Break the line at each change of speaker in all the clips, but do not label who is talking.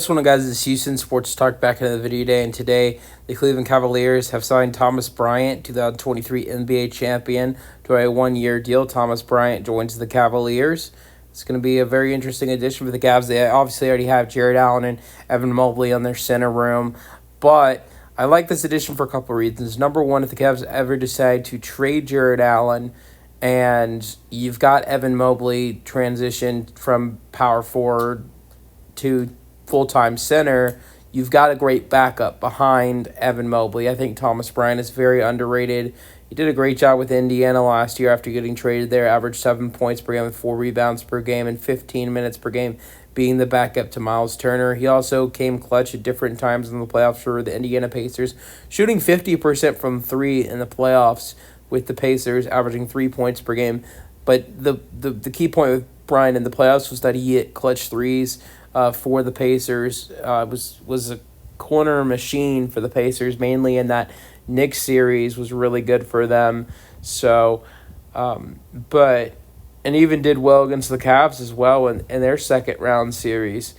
What's going on, guys? It's Houston Sports Talk back into the video day, and today the Cleveland Cavaliers have signed Thomas Bryant, 2023 NBA champion, to a one-year deal. Thomas Bryant joins the Cavaliers. It's going to be a very interesting addition for the Cavs. They obviously already have Jared Allen and Evan Mobley on their center room, but I like this addition for a couple of reasons. Number one, if the Cavs ever decide to trade Jared Allen and you've got Evan Mobley transitioned from power forward to full-time center, you've got a great backup behind Evan Mobley. I think Thomas Bryant is very underrated. He did a great job with Indiana last year after getting traded there, averaged 7 points per game with 4 rebounds per game and 15 minutes per game, being the backup to Miles Turner. He also came clutch at different times in the playoffs for the Indiana Pacers, shooting 50% from three in the playoffs with the Pacers, averaging 3 points per game. But the key point with Bryant in the playoffs was that he hit clutch threes for the Pacers. Was a corner machine for the Pacers, mainly in that Knicks series was really good for them. So, and even did well against the Cavs as well in their second round series.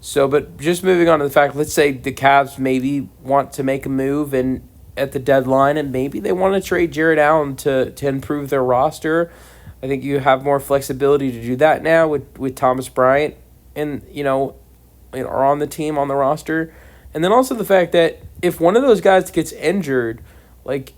So, but just moving on to the fact, let's say the Cavs maybe want to make a move at the deadline, and maybe they want to trade Jared Allen to improve their roster. I think you have more flexibility to do that now with Thomas Bryant and are on the team, on the roster. And then also the fact that if one of those guys gets injured, let's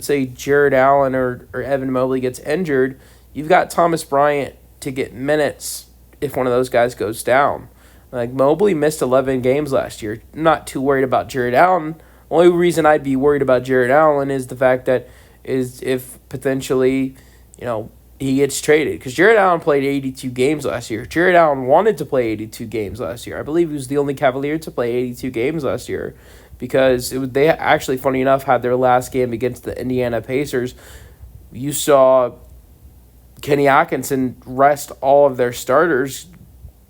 say Jared Allen or Evan Mobley gets injured, you've got Thomas Bryant to get minutes if one of those guys goes down. Like, Mobley missed 11 games last year. I'm not too worried about Jared Allen. Only reason I'd be worried about Jared Allen is the fact that if potentially, he gets traded. Because Jared Allen played 82 games last year. Jared Allen wanted to play 82 games last year. I believe he was the only Cavalier to play 82 games last year. Because they actually, funny enough, had their last game against the Indiana Pacers. You saw Kenny Atkinson rest all of their starters,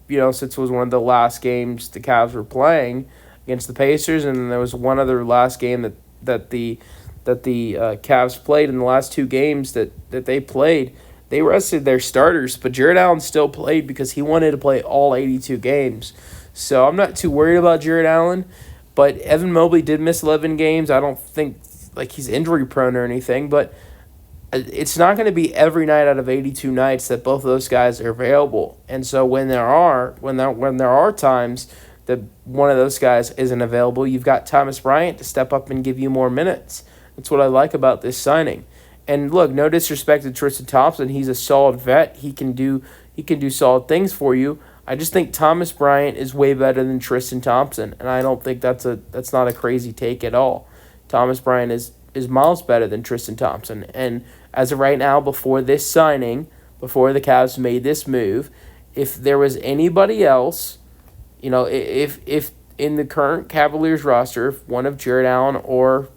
since it was one of the last games the Cavs were playing against the Pacers. And then there was one other last game that the Cavs played in the last two games that they played. They rested their starters, but Jared Allen still played because he wanted to play all 82 games. So I'm not too worried about Jared Allen, but Evan Mobley did miss 11 games. I don't think he's injury prone or anything, but it's not going to be every night out of 82 nights that both of those guys are available. And so when there are times that one of those guys isn't available, you've got Thomas Bryant to step up and give you more minutes. That's what I like about this signing. And look, no disrespect to Tristan Thompson. He's a solid vet. He can do solid things for you. I just think Thomas Bryant is way better than Tristan Thompson, and I don't think that's not a crazy take at all. Thomas Bryant is miles better than Tristan Thompson. And as of right now, before this signing, before the Cavs made this move, if there was anybody else, if in the current Cavaliers roster, if one of Jared Allen or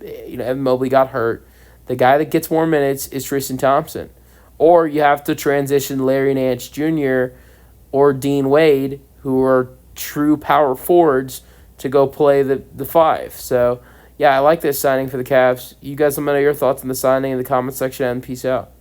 Evan Mobley got hurt, the guy that gets more minutes is Tristan Thompson. Or you have to transition Larry Nance Jr. or Dean Wade, who are true power forwards, to go play the five. So, yeah, I like this signing for the Cavs. You guys let me know your thoughts on the signing in the comment section, and peace out.